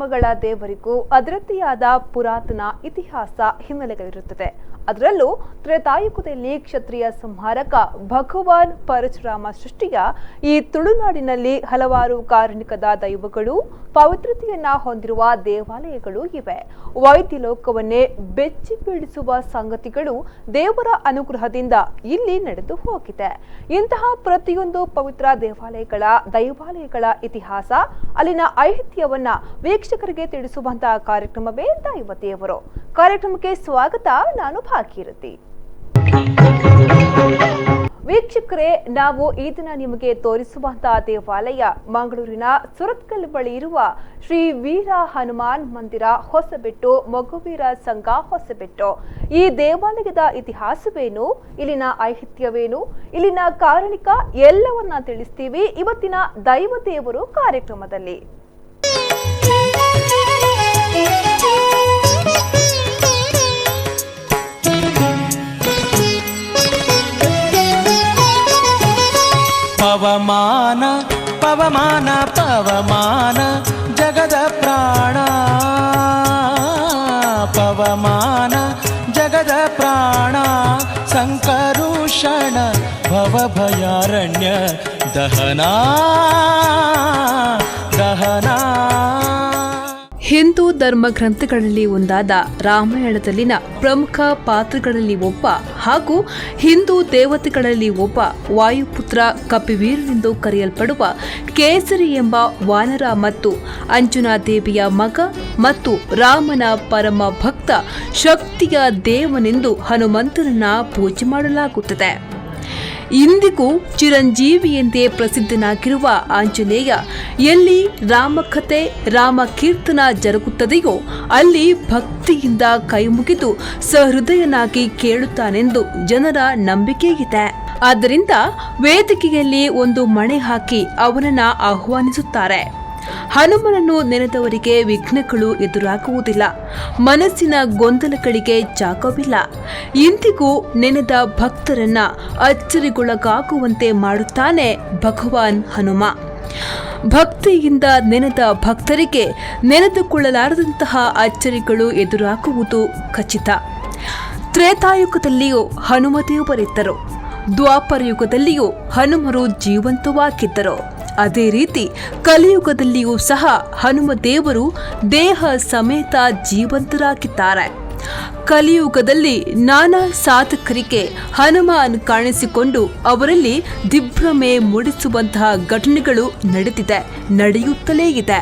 ಧರ್ಮಗಳ ದೇವರಿಗೂ ಅದರದ್ದೇ ಆದ ಪುರಾತನ ಇತಿಹಾಸ ಹಿನ್ನೆಲೆಗಳಿರುತ್ತದೆ. ಅದರಲ್ಲೂ ತ್ರೇತಾಯುಗದಲ್ಲಿ ಕ್ಷತ್ರಿಯ ಸಂಹಾರಕ ಭಗವಾನ್ ಪರಶುರಾಮ ಸೃಷ್ಟಿಯ ಈ ತುಳುನಾಡಿನಲ್ಲಿ ಹಲವಾರು ಕಾರುಣಿಕದ ದೈವಗಳು, ಪವಿತ್ರತೆಯನ್ನ ಹೊಂದಿರುವ ದೇವಾಲಯಗಳು ಇವೆ. ವೈದ್ಯ ಲೋಕವನ್ನೇ ಬೆಚ್ಚಿ ಬೀಳಿಸುವ ಸಂಗತಿಗಳು ದೇವರ ಅನುಗ್ರಹದಿಂದ ಇಲ್ಲಿ ನಡೆದು ಹೋಗಿದೆ. ಇಂತಹ ಪ್ರತಿಯೊಂದು ಪವಿತ್ರ ದೈವಾಲಯಗಳ ಇತಿಹಾಸ, ಅಲ್ಲಿನ ಐತಿಹ್ಯವನ್ನ ವೀಕ್ಷಕರಿಗೆ ತಿಳಿಸುವಂತಹ ಕಾರ್ಯಕ್ರಮವೇ ದೈವದೇವರು. ಕಾರ್ಯಕ್ರಮಕ್ಕೆ ಸ್ವಾಗತ. ನಾನು ಭಾಗೀರಥಿ. ವೀಕ್ಷಕರೇ, ನಾವು ಈ ದಿನ ನಿಮಗೆ ತೋರಿಸುವಂತಹ ದೇವಾಲಯ ಮಂಗಳೂರಿನ ಸುರತ್ಕಲ್ ಬಳಿ ಇರುವ ಶ್ರೀ ವೀರ ಹನುಮಾನ್ ಮಂದಿರ, ಹೊಸಬೆಟ್ಟು, ಮಗುವೀರ ಸಂಘ, ಹೊಸಬೆಟ್ಟು. ಈ ದೇವಾಲಯದ ಇತಿಹಾಸವೇನು, ಇಲ್ಲಿನ ಐತಿಹ್ಯವೇನು, ಇಲ್ಲಿನ ಕಾರಣಿಕ ಎಲ್ಲವನ್ನ ತಿಳಿಸ್ತೀವಿ ಇವತ್ತಿನ ದೈವ ದೇವರು ಕಾರ್ಯಕ್ರಮದಲ್ಲಿ. ಪವಮಾನ ಪವಮಾನ ಪವಮಾನ ಜಗದ ಪ್ರಾಣ, ಪವಮಾನ ಜಗದ ಪ್ರಾಣ, ಸಂಕರುಷಣ ಭವಭಯಾರಣ್ಯ ದಹನಾ ದಹನಾ. ಹಿಂದೂ ಧರ್ಮ ಗ್ರಂಥಗಳಲ್ಲಿ ಒಂದಾದ ರಾಮಾಯಣದಲ್ಲಿನ ಪ್ರಮುಖ ಪಾತ್ರಗಳಲ್ಲಿ ಒಬ್ಬ ಹಾಗೂ ಹಿಂದೂ ದೇವತೆಗಳಲ್ಲಿ ಒಬ್ಬ ವಾಯುಪುತ್ರ ಕಪಿವೀರನೆಂದು ಕರೆಯಲ್ಪಡುವ ಕೇಸರಿ ಎಂಬ ವಾನರ ಮತ್ತು ಅಂಜನಾ ದೇವಿಯ ಮಗ ಮತ್ತು ರಾಮನ ಪರಮ ಭಕ್ತ, ಶಕ್ತಿಯ ದೇವನೆಂದು ಹನುಮಂತನನ್ನ ಪೂಜೆ ಮಾಡಲಾಗುತ್ತದೆ. ಇಂದಿಗೂ ಚಿರಂಜೀವಿ ಎಂದೇ ಪ್ರಸಿದ್ಧನಾಗಿರುವ ಆಂಜನೇಯ ಎಲ್ಲಿ ರಾಮಕಥೆ, ರಾಮ ಕೀರ್ತನ ಜರುಗುತ್ತದೆಯೋ ಅಲ್ಲಿ ಭಕ್ತಿಯಿಂದ ಕೈಮುಗಿದು ಸಹೃದಯನಾಗಿ ಕೇಳುತ್ತಾನೆಂದು ಜನರ ನಂಬಿಕೆಯಿದೆ. ಆದ್ದರಿಂದ ವೇದಿಕೆಯಲ್ಲಿ ಒಂದು ಮಣೆ ಹಾಕಿ ಅವನನ್ನ ಆಹ್ವಾನಿಸುತ್ತಾರೆ. ಹನುಮನನ್ನು ನೆನೆದವರಿಗೆ ವಿಘ್ನಗಳು ಎದುರಾಗುವುದಿಲ್ಲ, ಮನಸ್ಸಿನ ಗೊಂದಲಗಳಿಗೆ ಜಾಗವಿಲ್ಲ. ಇಂದಿಗೂ ನೆನೆದ ಭಕ್ತರನ್ನ ಅಚ್ಚರಿಗೊಳಗಾಗುವಂತೆ ಮಾಡುತ್ತಾನೆ ಭಗವಾನ್ ಹನುಮ. ಭಕ್ತಿಯಿಂದ ನೆನೆದ ಭಕ್ತರಿಗೆ ನೆನೆದುಕೊಳ್ಳಲಾರದಂತಹ ಅಚ್ಚರಿಗಳು ಎದುರಾಗುವುದು ಖಚಿತ. ತ್ರೇತಾಯುಗದಲ್ಲಿಯೂ ಹನುಮದೇವರಿದ್ದರು, ದ್ವಾಪರ ಯುಗದಲ್ಲಿಯೂ ಹನುಮರು ಜೀವಂತವಾಗಿದ್ದರು. ಅದೇ ರೀತಿ ಕಲಿಯುಗದಲ್ಲಿಯೂ ಸಹ ಹನುಮದೇವರು ದೇಹ ಸಮೇತ ಜೀವಂತರಾಗಿದ್ದಾರೆ. ಕಲಿಯುಗದಲ್ಲಿ ನಾನಾ ಸಾಧಕರಿಗೆ ಹನುಮಾನ್ ಕಾಣಿಸಿಕೊಂಡು ಅವರಲ್ಲಿ ದಿಗ್ಭ್ರಮೆ ಮೂಡಿಸುವಂತಹ ಘಟನೆಗಳು ನಡೆಯುತ್ತಲೇ ಇದೆ.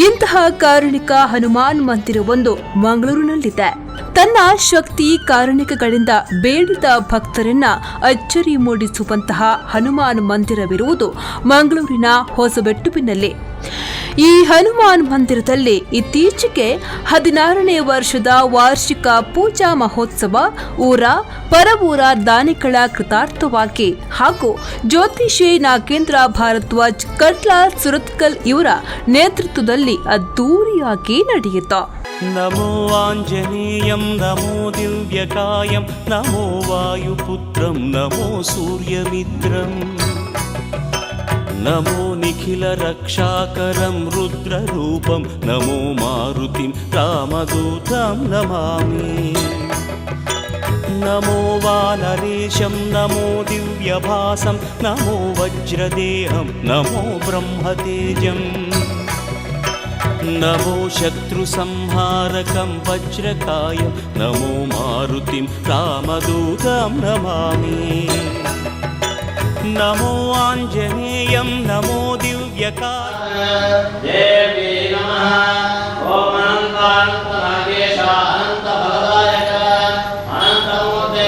ಇಂತಹ ಕಾರುಣಿಕ ಹನುಮಾನ್ ಮಂದಿರವೊಂದು ಮಂಗಳೂರಿನಲ್ಲಿದೆ. ತನ್ನ ಶಕ್ತಿ ಕಾರುಣಿಕಗಳಿಂದ ಬೇಡಿದ ಭಕ್ತರನ್ನ ಅಚ್ಚರಿ ಮೂಡಿಸುವಂತಹ ಹನುಮಾನ್ ಮಂದಿರವಿರುವುದು ಮಂಗಳೂರಿನ ಹೊಸಬೆಟ್ಟುವಿನಲ್ಲಿ. ಈ ಹನುಮಾನ್ ಮಂದಿರದಲ್ಲಿ ಇತ್ತೀಚೆಗೆ 16ನೇ ವರ್ಷದ ವಾರ್ಷಿಕ ಪೂಜಾ ಮಹೋತ್ಸವ ಪರವೂರ ದಾನಿಗಳ ಕೃತಾರ್ಥವಾಗಿ ಹಾಗೂ ಜ್ಯೋತಿಷಿ ನಾಗೇಂದ್ರ ಭಾರದ್ವಾಜ್ ಕಟ್ಲಾ ಸುರತ್ಕಲ್ ಇವರ ನೇತೃತ್ವದಲ್ಲಿ ಅದ್ದೂರಿಯಾಗಿ ನಡೆಯಿತು. ನಮೋ ಆಂಜನೇಯಂ ನಮೋ ದಿವ್ಯಕಾಯಂ ನಮೋ ವಾಯುಪುತ್ರಂ ನಮೋ ಸೂರ್ಯಮಿತ್ರಂ ನಮೋ ನಿಖಿಲ ರಕ್ಷಾಕರಂ ರುದ್ರರೂಪಂ ನಮೋ ಮಾರುತಿಂ ರಾಮದೂತಂ ನಮಾಮಿ. ನಮೋ ವಾನರೇಶಂ ನಮೋ ದಿವ್ಯಭಾಸಂ ನಮೋ ವಜ್ರದೇಹಂ ನಮೋ ಬ್ರಹ್ಮತೇಜಂ ನಮೋ ಶತ್ರು ಸಂಹಾರಕಂ ವಜ್ರಕಾಯಂ ನಮೋ ಮಾರುತಿಂ ರಾಮದೂತಂ ನಮಾಮಿ. ನಮೋ ಆಂಜನೇಯಂ ನಮೋ ದಿವ್ಯಕಾಯ ದೇವಿ ನಮಃ. ಓಂ ಅನಂತ ನಾಗೇಶ ಅನಂತ ಫಲದಾಯಕ ಅನಂತ ಮೂರ್ತಿ.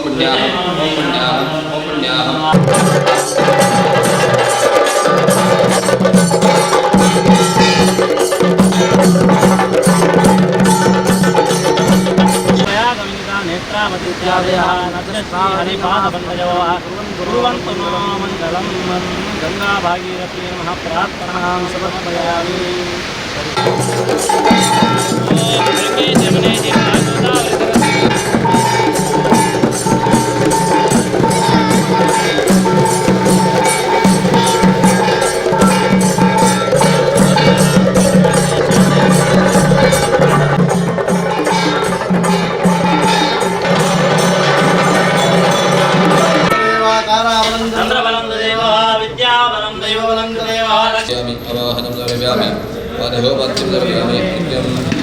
पुण्याहम् कुर्वन्तु नो मङ्गलं गङ्गा भागीरथी नमः प्रार्थनां समर्पयामि। चन्द्रबलं देव विद्याबलं दैवबलं देव अवाहनं द्रव्यामि वादहोपत्यं द्रव्यामि नित्यम्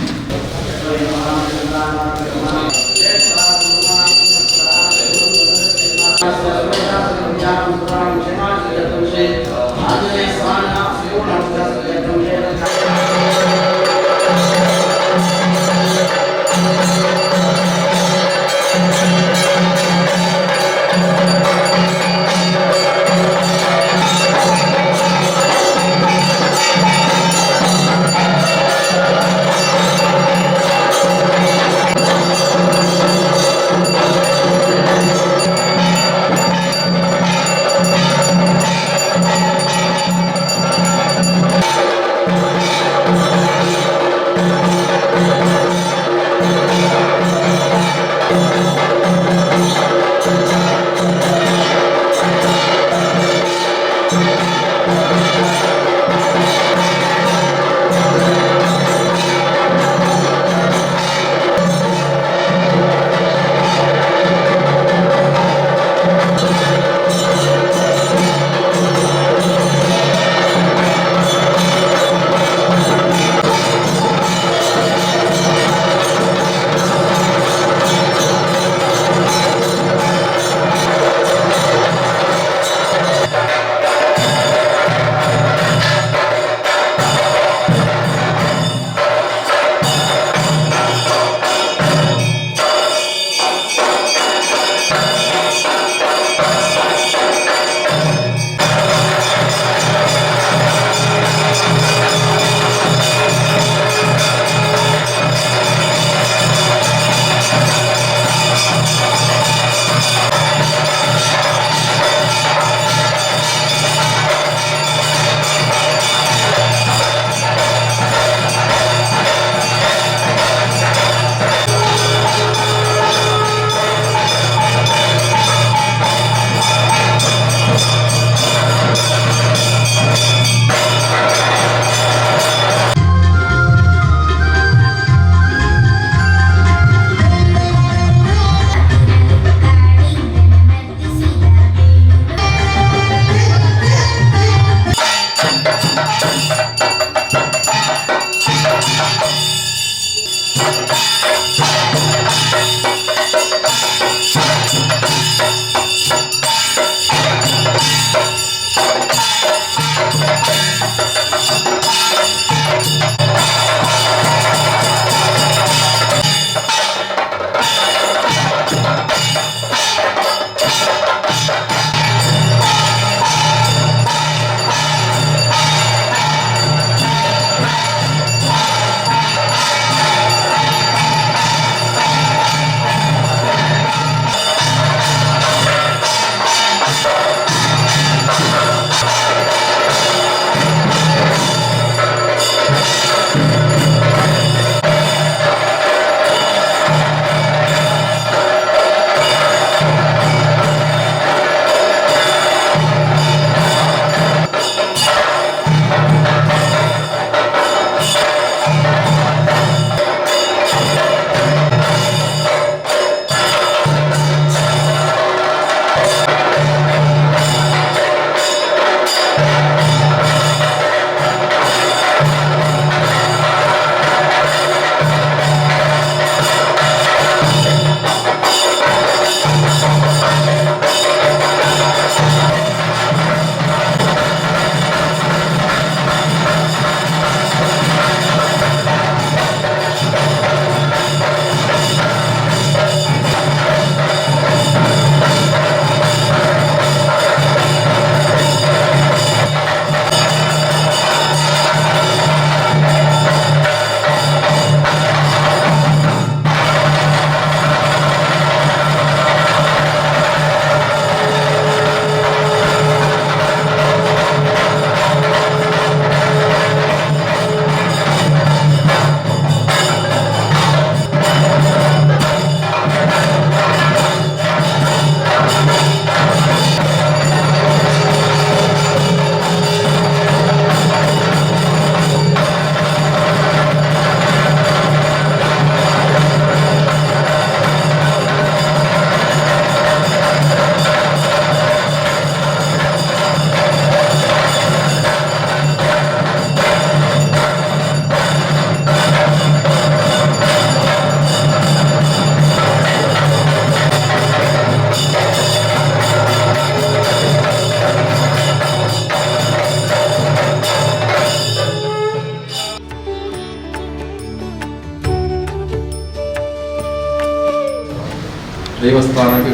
ದೇವಸ್ಥಾನಕ್ಕೆ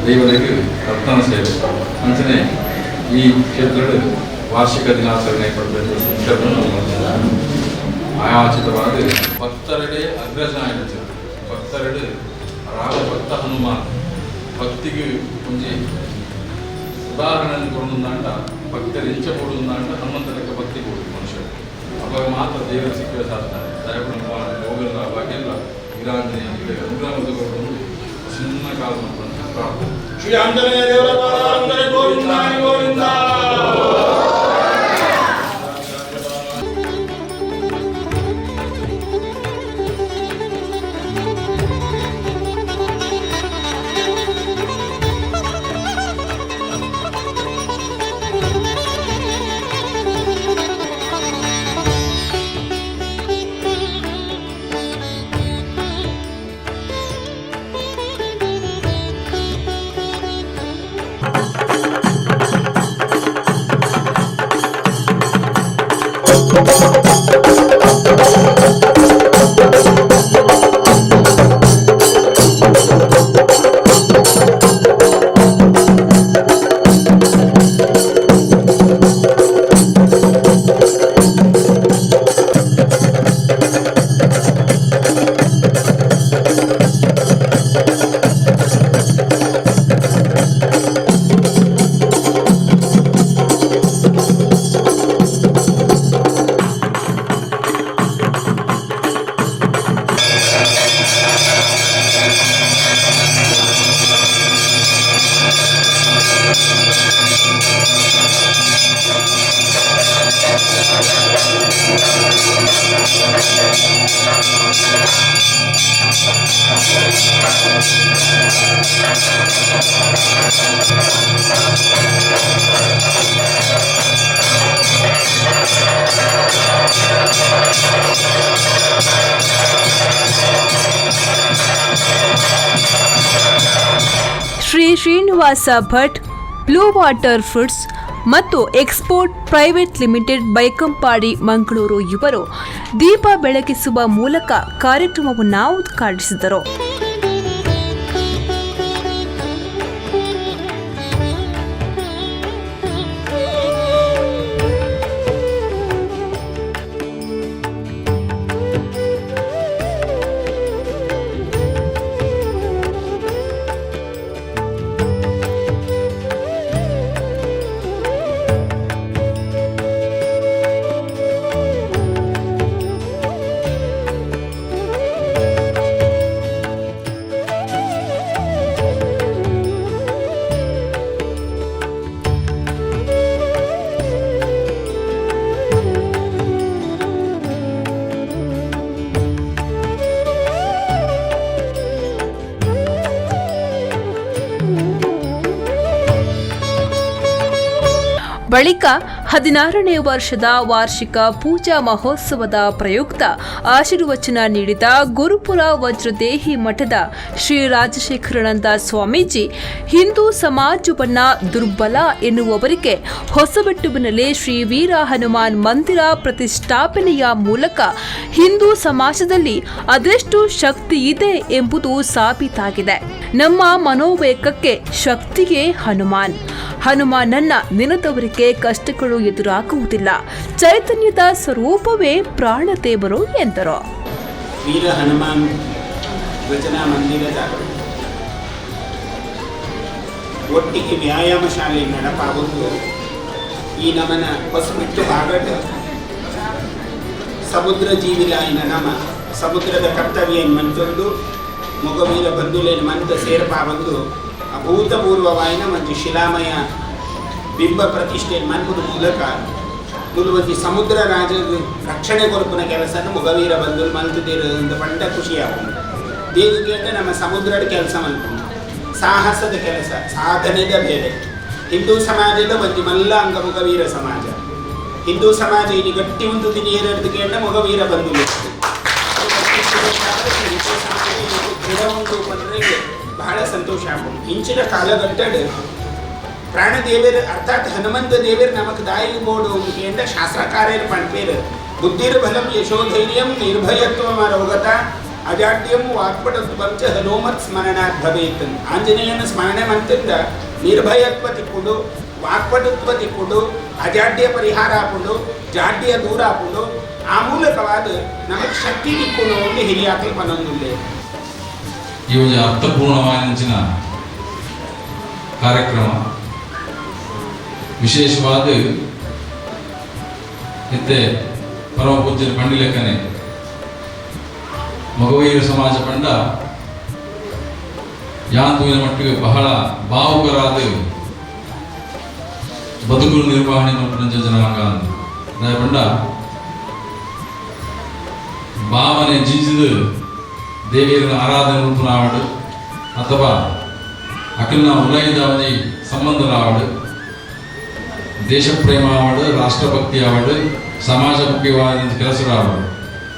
ದೇವರಿಗೆ ರತ್ನ ಸೇವೆ ಅಂಚನೆ ಈ ಕ್ಷೇತ್ರದ ವಾರ್ಷಿಕ ದಿನಾಚರಣೆ ಪಡೆದ ಸಂಕಲ್ಪ ಆಯಾಚಿತವಾದ ಭಕ್ತರಡೆ ಅಗ್ರಜಾಯ ಭಕ್ತರಡೆ ರಾಗ ಭಕ್ತ ಹನುಮಾನ್ ಭಕ್ತಿಗೆ ಮುಂಚೆ ಉದಾಹರಣೆಯನ್ನು ಕೊಡುವುದಾಂಡ ಭಕ್ತರು ಎಂಚಬಹುದು ಹನುಮಂತನಕ್ಕೆ ಭಕ್ತಿ ಕೊಡುದು ಮನುಷ್ಯರು ಅವಾಗ ಮಾತ್ರ ದೇವರು ಸಿಕ್ಕ ಸಾಧ್ಯ ದಯಪಡ ಹೋಗಲ್ಲ ಅವಾಗೆಲ್ಲ ವೀರಾಂಜನೇಯ ಅನುಗ್ರಹವನ್ನು ಚಿನ್ನ ಕಾಲ ಪ್ರಾರ್ಥನೆ ಶ್ರೀ ಆಂಜನೇಯ ದೇವರ ಪಾದಾರಂಗನೆ Govinda Govinda. Shri Srinivasa Bhat, blue water foods ಮತ್ತು export private limited Baikampady Mangaluru ಇವರು ದೀಪ ಬೆಳಗಿಸುವ ಮೂಲಕ ಕಾರ್ಯಕ್ರಮವನ್ನು ಉದ್ಘಾಟಿಸಿದರು. ಬಳಿಕ 16ನೇ ವರ್ಷದ ವಾರ್ಷಿಕ ಪೂಜಾ ಮಹೋತ್ಸವದ ಪ್ರಯುಕ್ತ ಆಶೀರ್ವಚನ ನೀಡಿದ ಗುರುಪುರ ವಜ್ರದೇಹಿ ಮಠದ ಶ್ರೀ ರಾಜಶೇಖರಾನಂದ ಸ್ವಾಮೀಜಿ, ಹಿಂದೂ ಸಮಾಜವನ್ನ ದುರ್ಬಲ ಎನ್ನುವವರಿಗೆ ಹೊಸಬೆಟ್ಟುವಿನಲ್ಲಿ ಶ್ರೀ ವೀರ ಹನುಮಾನ್ ಮಂದಿರ ಪ್ರತಿಷ್ಠಾಪನೆಯ ಮೂಲಕ ಹಿಂದೂ ಸಮಾಜದಲ್ಲಿ ಅದೆಷ್ಟು ಶಕ್ತಿ ಇದೆ ಎಂಬುದು ಸಾಬೀತಾಗಿದೆ. ನಮ್ಮ ಮನೋವೇಗಕ್ಕೆ ಶಕ್ತಿಯೇ ಹನುಮಾನ್. ಹನುಮಾನನ್ನ ನೆನೆದವರಿಗೆ ಕಷ್ಟಗಳು ಎದುರಾಗುವುದಿಲ್ಲ. ಚೈತನ್ಯದ ಸ್ವರೂಪವೇ ಪ್ರಾಣದೇವರು ಎಂದರು. ವೀರ ಹನುಮಾನ್ ರಚನಾ ಮಂದಿರದ ಒಟ್ಟಿಗೆ ವ್ಯಾಯಾಮ ಶಾಲೆ ನಡಪಾಗುವುದು ಈ ನಮನ ಹೊಸಬಿಟ್ಟು ಆಗಟ ಸಮುದ್ರ ಜೀವಿಲಾಯಿನ ನಮ ಸಮುದ್ರದ ಕರ್ತವ್ಯ ಮಂತೊಂದು ಮೊಗವೀರ ಬಂಧುಲೇನು ಮಂತ ಸೇರ್ಪಾವಂದು ಅಭೂತಪೂರ್ವವಾಯಿನ ಒಂದು ಶಿಲಾಮಯ ಬಿಂಬ ಪ್ರತಿಷ್ಠೆ ಮನ್ಪುದ ಮೂಲಕ ಮುಲುವಂತಿ ಸಮುದ್ರ ರಾಜದ ರಕ್ಷಣೆ ಕೊರಪಿನ ಕೆಲಸನ ಮೊಗವೀರ ಬಂಧುಲು ಮಲ್ತಿದ್ದೀರು ಅಂತ ಪಂಡ ಖುಷಿಯಾಗುವುದು. ದೇವಿಗೆ ನಮ್ಮ ಸಮುದ್ರದ ಕೆಲಸ ಮಲ್ಕೊಂಡು ಸಾಹಸದ ಕೆಲಸ ಸಾಧನೆದ ಬೇರೆ. ಹಿಂದೂ ಸಮಾಜದ ಒಂದು ಮಲ್ಲ ಅಂಗ ಮೊಗವೀರ ಸಮಾಜ. ಹಿಂದೂ ಸಮಾಜ ಇಲ್ಲಿ ಗಟ್ಟಿ ಒಂದು ದಿನ ಏರಡ್ದಕ್ಕೆ ಮೊಗವೀರ ಬಂಧುಲು ಬಹಳ ಸಂತೋಷ ಆಗೋದು. ಇಂಚಿನ ಕಾಲಘಟ್ಟದ ಪ್ರಾಣದೇವರು ಅರ್ಥಾತ್ ಹನುಮಂತ ದೇವರು ನಮಕ್ ದಾಯಿ ಬೋಡು ಅಂತ ಶಾಸ್ತ್ರಕಾರ್ಯರು ಪಂಪೇರು. ಬುದ್ಧಿರ್ ಬಲಂ ಯಶೋಧೈರ್ಯಂ ನಿರ್ಭಯತ್ವ ರೋಗತ ಅಜಾಡ್ಯಂ ವಾಕ್ಪಟುತ್ವಂ ಚ ಹನುಮತ್ ಸ್ಮರಣಾತ್ ಭವೇತ್. ಆಂಜನೇಯನ ಸ್ಮರಣೆ ಮಂತಿಂದ ನಿರ್ಭಯತ್ವ ತಿಕ್ಕುಡು, ವಾಕ್ಪಟುತ್ವ ತಿಕ್ಕುಡು, ಅಜಾಡ್ಯ ಪರಿಹಾರ ಆಪುಂಡು, ಜಾಡ್ಯ ದೂರ ಆಪುಂಡು. ಆ ಮೂಲಕವಾದ ನಮಗೆ ಶಕ್ತಿ ತಿಕ್ಕುಡು ಅಂತ ಹಿರಿಯಾಕಲು ಪನ್ನೊಂದುಂಡೆ. ಈ ಒಂದು ಅರ್ಥಪೂರ್ಣವಾದ ಕಾರ್ಯಕ್ರಮ ವಿಶೇಷವಾದ ಇತ್ತೆ ಪರಮ ಪೂಜ್ಯರ ಪಂಡಿಲೆಕ್ಕನೆ ಮೊಗವೀರ ಸಮಾಜ ಪಂಡ ಯಾಂತುವಿನ ಮಟ್ಟಿಗೆ ಬಹಳ ಭಾವುಕರಾದ ಬದುಕು ನಿರ್ವಹಣೆ ಮಾಡಿದ ಜನಾಂಗ ಪಂಡ ಭಾವನೆ ಜಿಂಜಿದ ದೇವಿಯರ ಆರಾಧನೆ ಉಂಟುನಾವಡು ಅಥವಾ ಅಕಲ್ನ ಉಲೈದ ಅವಧಿ ಸಂಬಂಧ ಆವಡು ದೇಶ ಪ್ರೇಮ ಆವಡು ರಾಷ್ಟ್ರಭಕ್ತಿ ಆವಡು ಸಮಾಜ ಮುಖ್ಯವಾದ ಕೆಲಸ ಆವಡು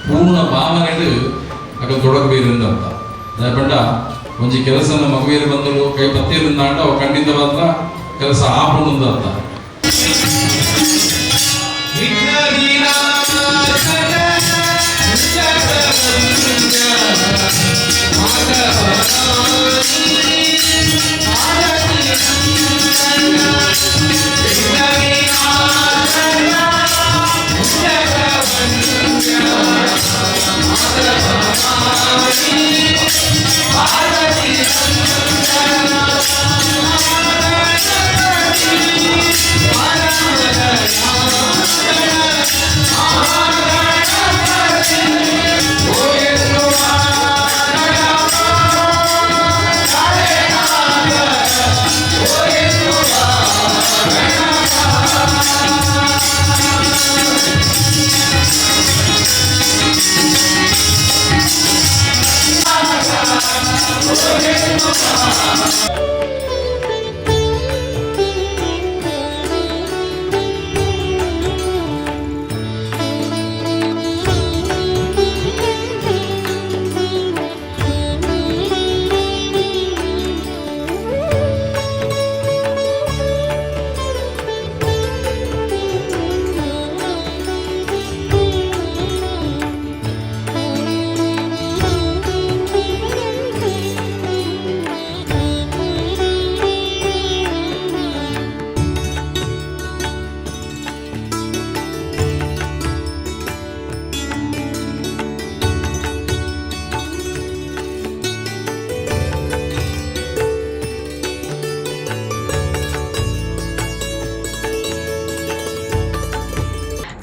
ಪೂರ್ಣ ಭಾವನೆಗಳು ಅಕಲ್ ತೊಡಗಬೇರಿಂದ ಅಂತ ಪಂಡ ಒಂಜಿ ಕೆಲಸ ಮಗುವೇರು ಬಂದಳು ಕೈ ಪತ್ತಿರಿಂದ ಅಂಡ ಅವು ಖಂಡಿತವಾದ ಕೆಲಸ ಆಪುಂಡು ಅಂತ.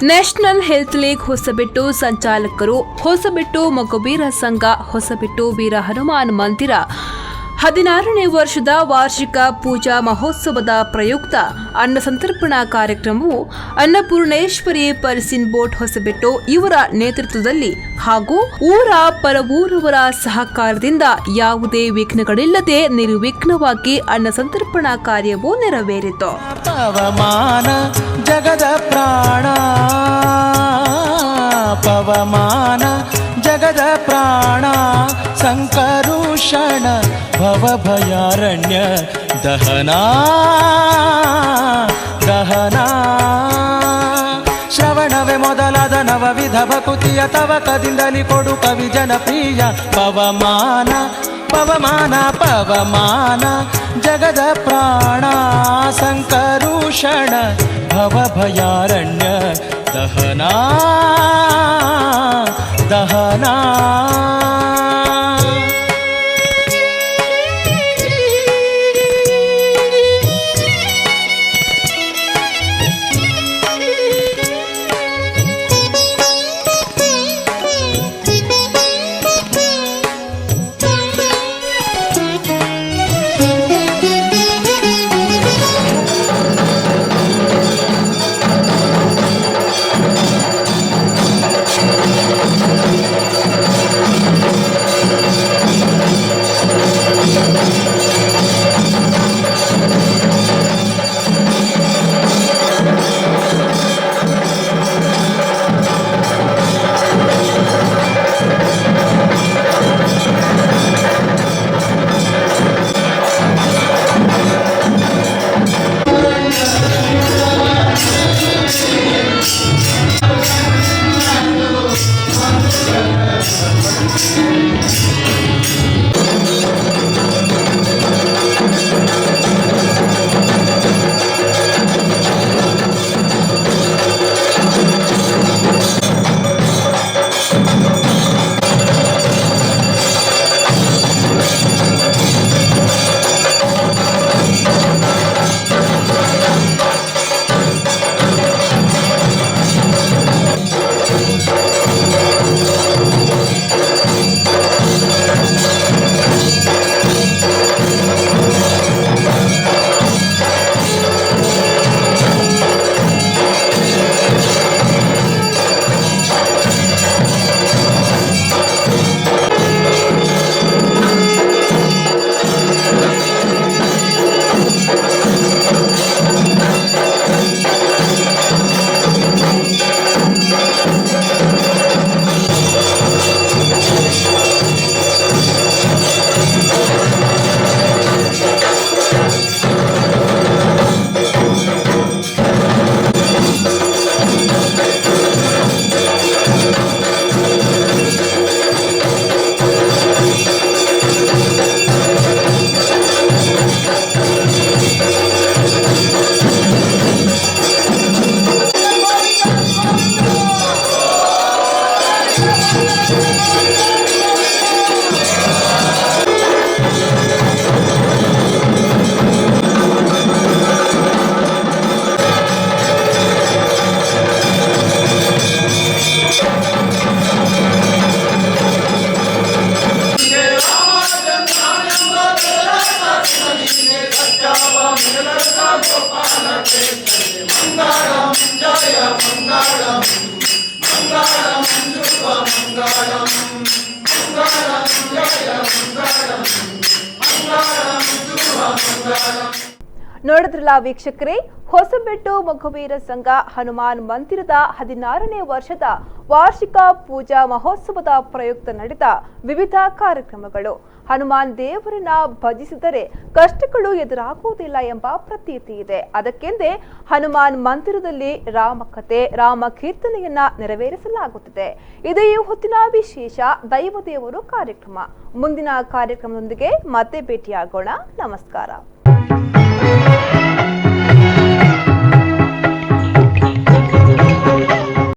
ನ್ಯಾಷನಲ್ ಹೆಲ್ತ್ ಲೀಗ್ ಹೊಸಬೆಟ್ಟು ಸಂಚಾಲಕರು, ಹೊಸಬೆಟ್ಟು ಮೊಗವೀರ ಸಂಘ, ಹೊಸಬೆಟ್ಟು ವೀರ ಹನುಮಾನ್ ಮಂದಿರ 16ನೇ ವರ್ಷದ ವಾರ್ಷಿಕ ಪೂಜಾ ಮಹೋತ್ಸವದ ಪ್ರಯುಕ್ತ ಅನ್ನ ಸಂತರ್ಪಣಾ ಕಾರ್ಯಕ್ರಮವು ಅನ್ನಪೂರ್ಣೇಶ್ವರಿ ಪರ್ಸಿನ್ ಬೋಟ್ ಹೊಸಬೆಟ್ಟು ಇವರ ನೇತೃತ್ವದಲ್ಲಿ ಹಾಗೂ ಊರ ಪರವೂರವರ ಸಹಕಾರದಿಂದ ಯಾವುದೇ ವಿಘ್ನಗಳಿಲ್ಲದೆ ನಿರ್ವಿಘ್ನವಾಗಿ ಅನ್ನ ಸಂತರ್ಪಣಾ ಕಾರ್ಯವು ನೆರವೇರಿತು. ಪವಮಾನ ಜಗದ ಪ್ರಾಣ, ಪವಮಾನ ಜಗದ ಪ್ರಾಣ, ಸಂಕರುಷಣ ಭವಭಯಾರಣ್ಯ ದಹನಾ ದಹನಾ. ಶ್ರವಣವೇ ಮೊದಲಾದ ನವವಿಧ ಭಕುತಿಯ ತವಕದಿಂದಲಿ ಕೊಡು ಕವಿ ಜನಪ್ರಿಯ. ಪವಮಾನ ಪವಮಾನ ಪವಮಾನ ಜಗದ ಪ್ರಾಣ, ಸಂಕರುಷಣ ಭವಭಯಾರಣ್ಯ ದಹನಾ ದಹನಾ. ನೋಡಿದ್ರಲ್ಲ ವೀಕ್ಷಕರೇ, ಹೊಸಬೆಟ್ಟು ಮೊಗವೀರ ಸಂಘ ಹನುಮಾನ್ ಮಂದಿರದ 16ನೇ ವರ್ಷದ ವಾರ್ಷಿಕ ಪೂಜಾ ಮಹೋತ್ಸವದ ಪ್ರಯುಕ್ತ ನಡೆದ ವಿವಿಧ ಕಾರ್ಯಕ್ರಮಗಳು. ಹನುಮಾನ್ ದೇವರನ್ನ ಭಜಿಸಿದರೆ ಕಷ್ಟಗಳು ಎದುರಾಗುವುದಿಲ್ಲ ಎಂಬ ಪ್ರತೀತಿ ಇದೆ. ಅದಕ್ಕೆಂದೇ ಹನುಮಾನ್ ಮಂದಿರದಲ್ಲಿ ರಾಮಕಥೆ, ರಾಮ ಕೀರ್ತನೆಯನ್ನ ನೆರವೇರಿಸಲಾಗುತ್ತಿದೆ. ಇದು ಈ ಹೊತ್ತಿನ ವಿಶೇಷ ದೈವ ದೇವರು ಕಾರ್ಯಕ್ರಮ. ಮುಂದಿನ ಕಾರ್ಯಕ್ರಮದೊಂದಿಗೆ ಮತ್ತೆ ಭೇಟಿಯಾಗೋಣ. ನಮಸ್ಕಾರ.